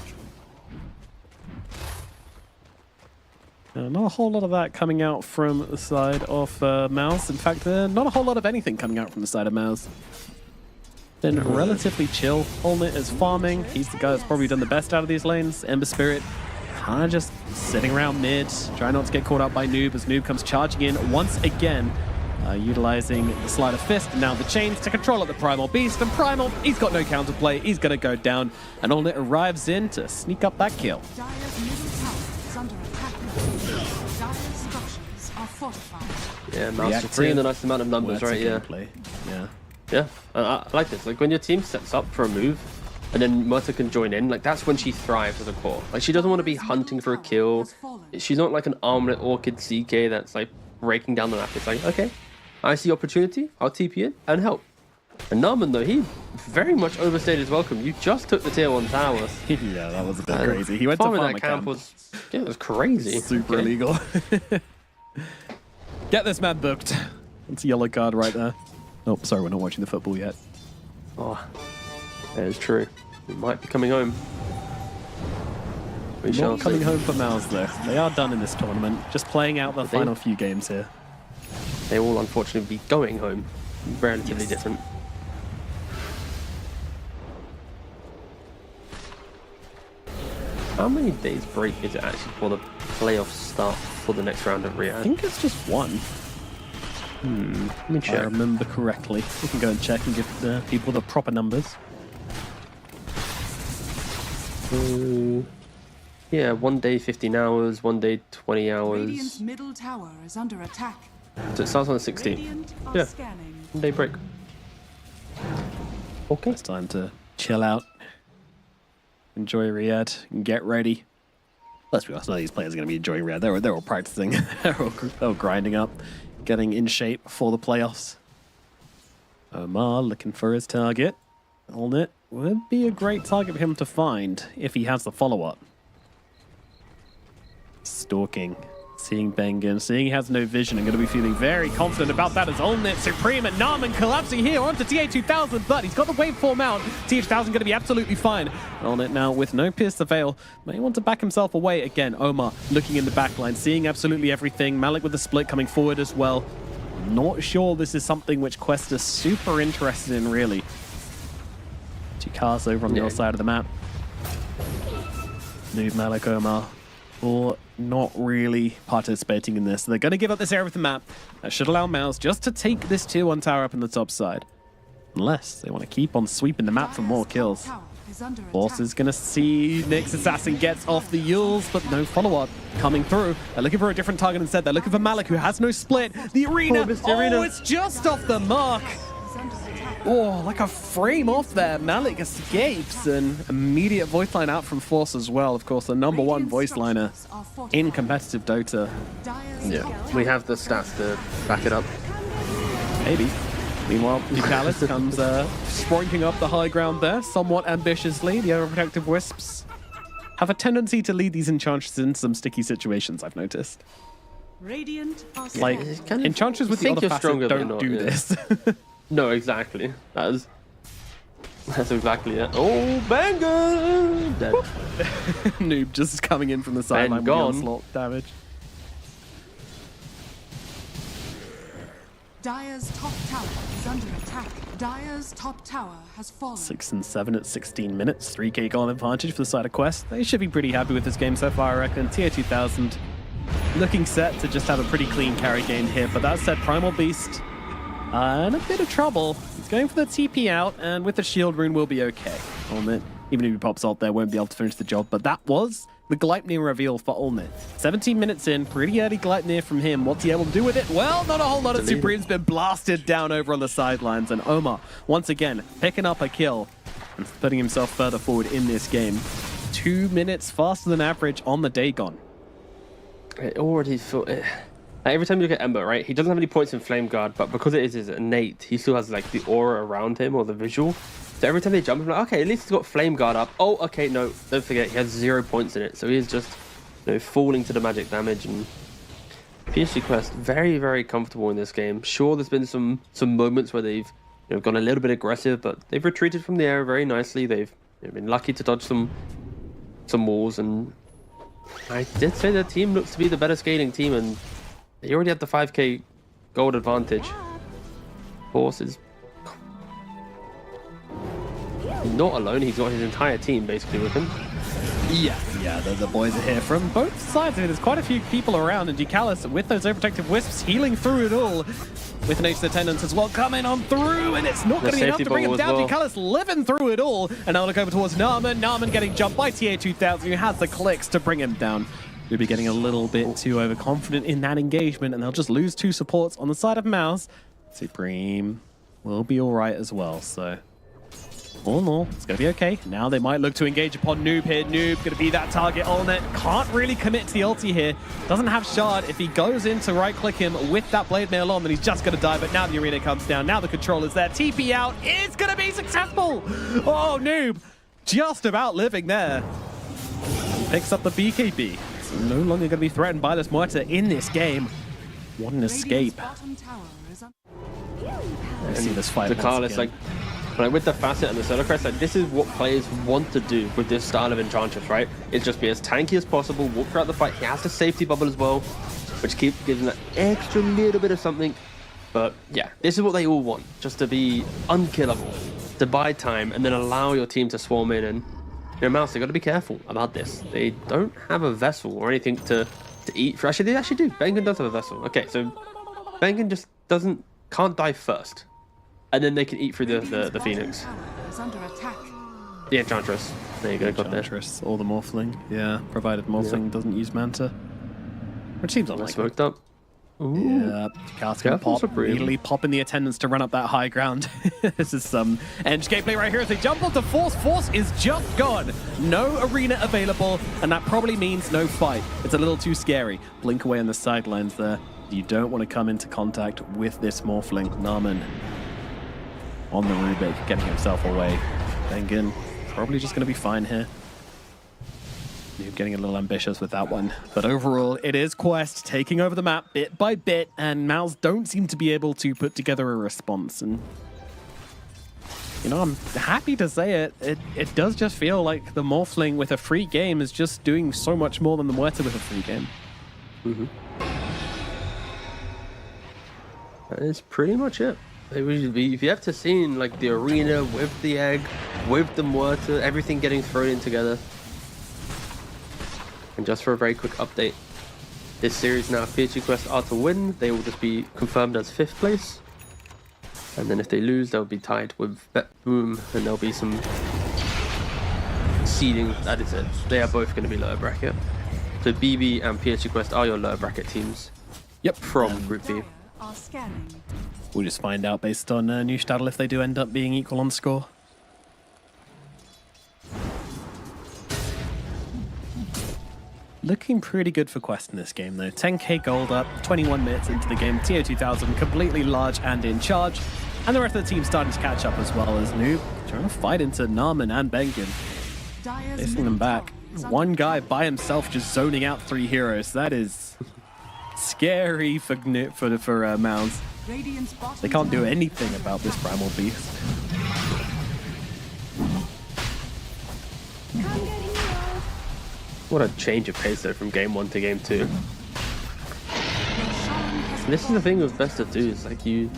Not a whole lot of that coming out from the side of Mouz. In fact, not a whole lot of anything coming out from the side of Mouz. been relatively chill. Olnit is farming. He's the guy that's probably done the best out of these lanes. Ember Spirit kind of just sitting around mid, trying not to get caught up by Noob as Noob comes charging in once again, utilizing the Sleight of Fist and now the chains to control up the Primal Beast. And Primal, he's got no counterplay. He's going to go down, and Olnit arrives in to sneak up that kill. Dire's middle tower is under attack. Dire's structures are fortified. Yeah, Mouse Reactive, bringing a nice amount of numbers, right? Yeah. Gameplay. Yeah. Yeah, I like this. Like when your team sets up for a move, and then Murta can join in, like that's when she thrives as a core. Like she doesn't want to be hunting for a kill. She's not like an Armlet Orchid CK that's like breaking down the map. It's like, okay, I see opportunity, I'll TP in and help. And Narman though, he very much overstayed his welcome. You just took the tier 1 tower. Yeah, that was a bit crazy. He went to Farming farm that a camp. it was crazy. Super Okay. illegal. Get this man booked. That's a yellow card right there. Oh, sorry, we're not watching the football yet. Oh, that is true. We might be coming home. We shall Not coming see. home for Mouz though. They are done in this tournament. Just playing out the final few games here. They will unfortunately be going home. Relatively different. How many days break is it actually before the playoffs start for the next round of I Riyadh? think it's just one, Let me if I check. remember correctly. We can go and check and give the people the proper numbers. Yeah, 1 day 15 hours, 1 day 20 Radiant's hours. middle tower is under attack. So it starts on the 16th. Radiant are Yeah. scanning. 1 day break. Okay. It's time to chill out, enjoy Riyadh, and get ready. Let's be honest, none of these players are going to be enjoying Riyadh. They're all practicing. they're all grinding up, getting in shape for the playoffs. Omar looking for his target. Olnit would be a great target for him to find if he has the follow-up. Stalking, seeing Bengen, seeing he has no vision, and going to be feeling very confident about that as Olnit, Supreme, and Narman collapsing here onto TA2000, but he's got the waveform out. TA2000 going to be absolutely fine. Olnit now with no Pierce to Veil, may want to back himself away again. Omar looking in the backline, seeing absolutely everything. Malik with the split coming forward as well. Not sure this is something which Quest is super interested in, really. Two cars over on the other side of the map. Noob, Malik, Omar, or not really participating in this. They're going to give up this area of the map. That should allow Mouz just to take this tier 1 tower up in the top side. Unless they want to keep on sweeping the map for more kills. Tower is under Boss attack. is going to see Nyx Assassin gets off the Yules, but no follow-up coming through. They're looking for a different target instead. They're looking for Malik, who has no split. The arena, missed the arena. it's just off the mark. Is under attack. Oh, like a frame off there. Malik escapes, and immediate voice line out from Force as well. Of course, the number one Radiant voice liner structures are fortified. in competitive Dota. Dire's Yeah, top we tower have the stats to back it up. Maybe. Meanwhile, Ducalis comes sprinting up the high ground there, somewhat ambitiously. The Overprotective Wisps have a tendency to lead these Enchantresses into some sticky situations, I've noticed. Radiant are Like, scanning. It's kind of- Enchantress with the think other you're facet stronger, but don't not, do yeah. this. No, exactly. That's exactly it. Oh, banger! Dead. Noob just coming in from the sideline with the gone. onslaught damage. Dire's top tower is under attack. Dire's top tower has fallen. 6 and 7 at 16 minutes. 3k goal advantage for the side of Quest. They should be pretty happy with this game so far, I reckon. Tier 2000 looking set to just have a pretty clean carry game here. But that said, Primal Beast in a bit of trouble. He's going for the TP out, and with the shield rune will be okay. Olnit, even if he pops ult there, won't be able to finish the job. But that was the Gleipnir reveal for Olnit. 17 minutes in, pretty early Gleipnir from him. What's he able to do with it? Well, not a whole lot. Of Supreme's been blasted down over on the sidelines, and Omar, once again, picking up a kill and putting himself further forward in this game. 2 minutes faster than average on the Dagon. It already feel every time you look at Ember, right? He doesn't have any points in Flame Guard, but because it is his innate, he still has like the aura around him or the visual. So every time they jump, I'm like, okay, at least he's got Flame Guard up. Oh, okay, no, don't forget, he has 0 points in it. So he's just, falling to the magic damage. And PSG Quest, very, very comfortable in this game. Sure, there's been some moments where they've gone a little bit aggressive, but they've retreated from the area very nicely. They've been lucky to dodge some walls, and I did say their team looks to be the better scaling team, and they already had the 5k gold advantage. Force is not alone. He's got his entire team basically with him. Yeah, the boys are here from both sides. I mean, there's quite a few people around, and Ducalis with those overprotective wisps healing through it all. With an Nature's Attendants as well coming on through, and it's not going to be enough to bring him down. Well. Ducalis living through it all, and now look over towards Narman. Narman getting jumped by TA2000, who has the clicks to bring him down. We'll be getting a little bit too overconfident in that engagement, and they'll just lose 2 supports on the side of Mouz. Supreme will be all right as well, so all in all, it's going to be okay. Now they might look to engage upon Noob here. Noob going to be that target on it. Can't really commit to the ulti here. Doesn't have Shard. If he goes in to right-click him with that Blade Mail on, then he's just going to die. But now the arena comes down. Now the controller's there. TP out is going to be successful. Oh, Noob just about living there. Picks up the BKB. So no longer going to be threatened by this Muerta in this game. What an escape. I see this fight Ducalis, like with the Facet and the Solar Crest, like this is what players want to do with this style of Enchantress, right? It's just be as tanky as possible, walk throughout the fight. He has the safety bubble as well, which gives him that extra little bit of something. But yeah, this is what they all want, just to be unkillable, to buy time, and then allow your team to swarm in. And you know, Mouz, they got to be careful about this. They don't have a vessel or anything to eat for. Actually, they actually do. Bengen does have a vessel. Okay, so Bengen just can't die first. And then they can eat through the Phoenix. The Enchantress. There you go, got there. Enchantress or the Morphling. Yeah, provided Morphling doesn't use Manta. Which seems unlikely. Smoked up. Ooh. Yeah, Ducalis gonna pop, immediately pop in the attendants to run up that high ground. This is some Eng gameplay right here as they jump onto Force. Force is just gone. No arena available, and that probably means no fight. It's a little too scary. Blink away on the sidelines there. You don't want to come into contact with this Morphling. Narman on the Rubik, getting himself away. Bengen probably just going to be fine here. Noob getting a little ambitious with that one. But overall, it is Quest taking over the map bit by bit, and Mouz don't seem to be able to put together a response. And, you know, I'm happy to say it does just feel like the Morphling with a free game is just doing so much more than the Muerta with a free game. Mm-hmm. That is pretty much it. If you have to see like the arena with the egg, with the Muerta, everything getting thrown in together. And just for a very quick update, this series now, if PSG Quest are to win, they will just be confirmed as 5th place. And then if they lose, they'll be tied with Boom, and there'll be some seeding. That is it. They are both going to be lower bracket. So BB and PSG Quest are your lower bracket teams. Yep. From Group B. We'll just find out based on Neustadl if they do end up being equal on score. Looking pretty good for Quest in this game though. 10k gold up, 21 minutes into the game. TA2000 completely large and in charge. And the rest of the team starting to catch up as well as Noob trying to fight into Narman and Bengen. Chasing them back. One guy by himself just zoning out 3 heroes. That is scary for Mouz. They can't do anything about this Primal Beast. What a change of pace though from game 1 to game 2. And this is the thing with best of 2 is like you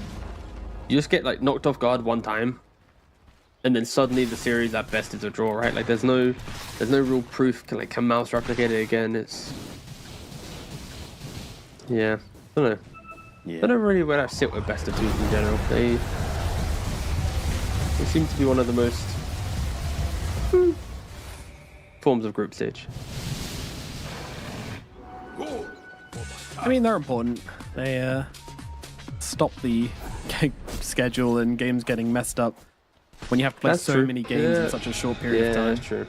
just get like knocked off guard one time, and then suddenly the series at best is a draw, right? Like there's no real proof. Can Mouz replicate it again? It's I don't know. I don't know really where I sit with best of 2s in general. They seem to be one of the most forms of group stage. I mean, they're important. They stop the schedule and games getting messed up when you have to play so many games in such a short period of time. Yeah, that's true.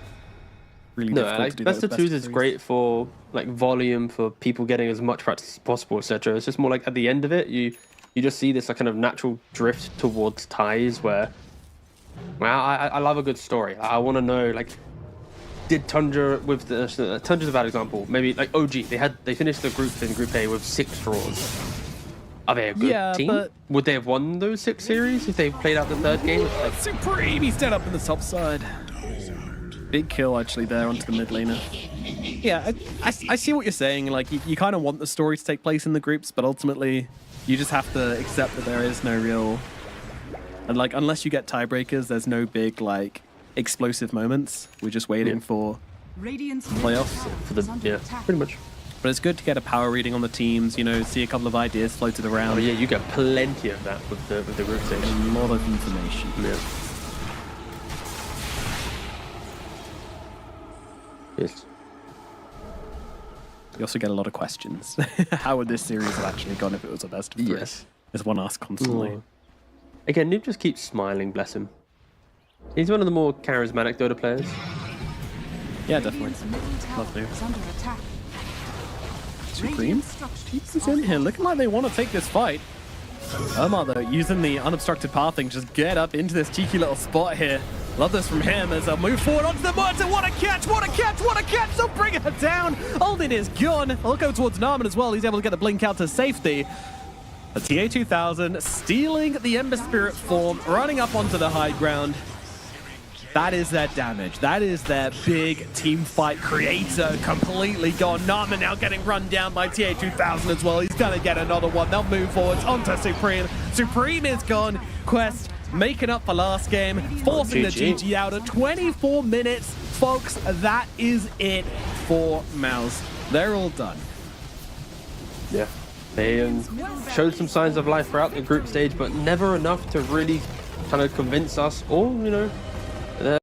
Really difficult to do that. Best of 2s is great for like volume, for people getting as much practice as possible, etc. It's just more like at the end of it, you just see this like kind of natural drift towards ties where, well, I love a good story. I want to know like, did Tundra with the Tundra's a bad example. Maybe like OG, they finished the group in Group A with 6 draws. Are they a good team? But would they have won those 6 series if they played out the 3rd game? Like, Supreme, he's dead up in the top side. Big kill actually there onto the mid laner. Yeah, I see what you're saying. Like you kind of want the story to take place in the groups, but ultimately you just have to accept that there is no real, and like unless you get tiebreakers, there's no big like explosive moments. We're just waiting for. Radiant's Playoffs for the pretty much. But it's good to get a power reading on the teams. You know, see a couple of ideas floated around. Oh yeah, you get plenty of that with the group stage. A lot of information. Yeah. Yes. You also get a lot of questions. How would this series have actually gone if it was a best of 3? Yes. There's one asked constantly. Oh. Again, Noob just keeps smiling, bless him. He's one of the more charismatic Dota players. Yeah, definitely. Radiant's middle tower Love Noob. is under attack. Supreme Radiant structures keeps are in here, looking like they want to take this fight. Omar, though, using the unobstructed pathing, just get up into this cheeky little spot here. Love this from him as a move forward onto the Mouz. What a catch, what a catch, what a catch! So bring her down. Aldin is gone. I'll go towards Narman as well. He's able to get the blink out to safety. A TA2000 stealing the Ember Spirit form, running up onto the high ground. That is their damage. That is their big team fight creator completely gone. Narman now getting run down by TA2000 as well. He's gonna get another one. They'll move forwards onto Supreme. Supreme is gone. Quest making up for last game, forcing the GG out at 24 minutes. Folks, that is it for Mouz. They're all done. Yeah. They showed some signs of life throughout the group stage, but never enough to really kind of convince us or, you know,